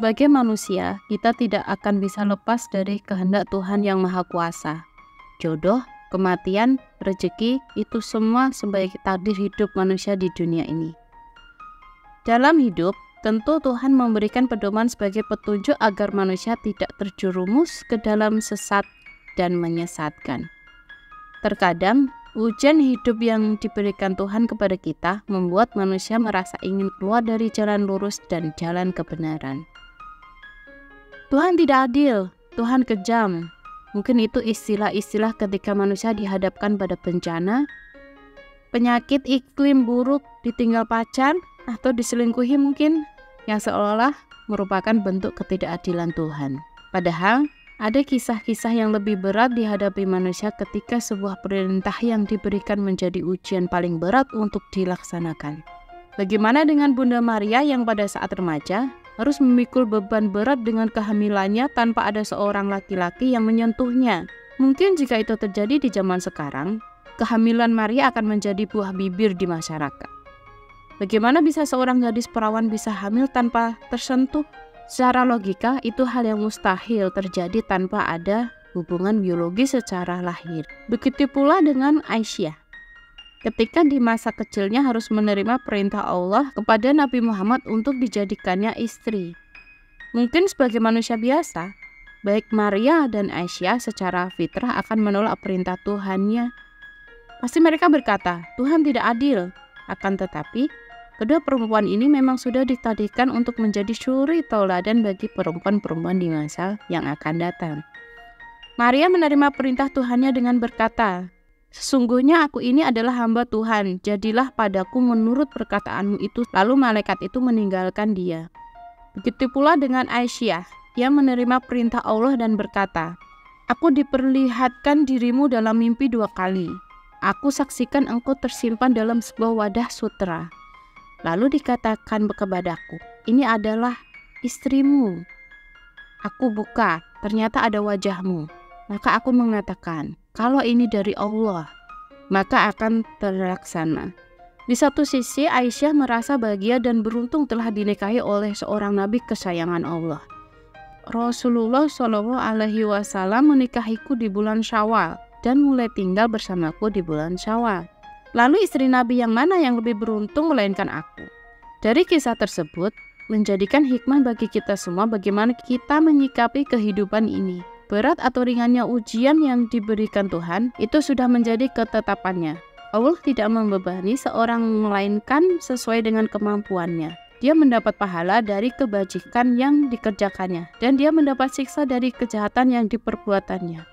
Sebagai manusia, kita tidak akan bisa lepas dari kehendak Tuhan yang Maha Kuasa. Jodoh, kematian, rezeki, itu semua sebagai takdir hidup manusia di dunia ini. Dalam hidup, tentu Tuhan memberikan pedoman sebagai petunjuk agar manusia tidak terjerumus ke dalam sesat dan menyesatkan. Terkadang, ujian hidup yang diberikan Tuhan kepada kita membuat manusia merasa ingin keluar dari jalan lurus dan jalan kebenaran. Tuhan tidak adil, Tuhan kejam. Mungkin itu istilah-istilah ketika manusia dihadapkan pada bencana, penyakit, iklim buruk, ditinggal pacar, atau diselingkuhi mungkin, yang seolah-olah merupakan bentuk ketidakadilan Tuhan. Padahal, ada kisah-kisah yang lebih berat dihadapi manusia ketika sebuah perintah yang diberikan menjadi ujian paling berat untuk dilaksanakan. Bagaimana dengan Bunda Maria yang pada saat remaja harus memikul beban berat dengan kehamilannya tanpa ada seorang laki-laki yang menyentuhnya? Mungkin jika itu terjadi di zaman sekarang, kehamilan Maria akan menjadi buah bibir di masyarakat. Bagaimana bisa seorang gadis perawan bisa hamil tanpa tersentuh? Secara logika, itu hal yang mustahil terjadi tanpa ada hubungan biologi secara lahir. Begitu pula dengan Aisyah. Ketika di masa kecilnya harus menerima perintah Allah kepada Nabi Muhammad untuk dijadikannya istri. Mungkin sebagai manusia biasa, baik Maria dan Aisyah secara fitrah akan menolak perintah Tuhannya. Pasti mereka berkata, Tuhan tidak adil. Akan tetapi, kedua perempuan ini memang sudah ditakdirkan untuk menjadi suri tauladan bagi perempuan-perempuan di masa yang akan datang. Maria menerima perintah Tuhannya dengan berkata, sesungguhnya aku ini adalah hamba Tuhan, jadilah padaku menurut perkataanmu itu. Lalu malaikat itu meninggalkan dia. Begitu pula dengan Aisyah, ia menerima perintah Allah dan berkata, aku diperlihatkan dirimu dalam mimpi 2 kali. Aku saksikan engkau tersimpan dalam sebuah wadah sutra. Lalu dikatakan kepadaku, ini adalah istrimu. Aku buka, ternyata ada wajahmu. Maka aku mengatakan, kalau ini dari Allah, maka akan terlaksana. Di satu sisi, Aisyah merasa bahagia dan beruntung telah dinikahi oleh seorang nabi kesayangan Allah. Rasulullah SAW menikahiku di bulan Syawal dan mulai tinggal bersamaku di bulan Syawal. Lalu istri Nabi yang mana yang lebih beruntung melainkan aku? Dari kisah tersebut, menjadikan hikmah bagi kita semua bagaimana kita menyikapi kehidupan ini. Berat atau ringannya ujian yang diberikan Tuhan, itu sudah menjadi ketetapannya. Allah tidak membebani seorang melainkan sesuai dengan kemampuannya. Dia mendapat pahala dari kebajikan yang dikerjakannya, dan dia mendapat siksa dari kejahatan yang diperbuatannya.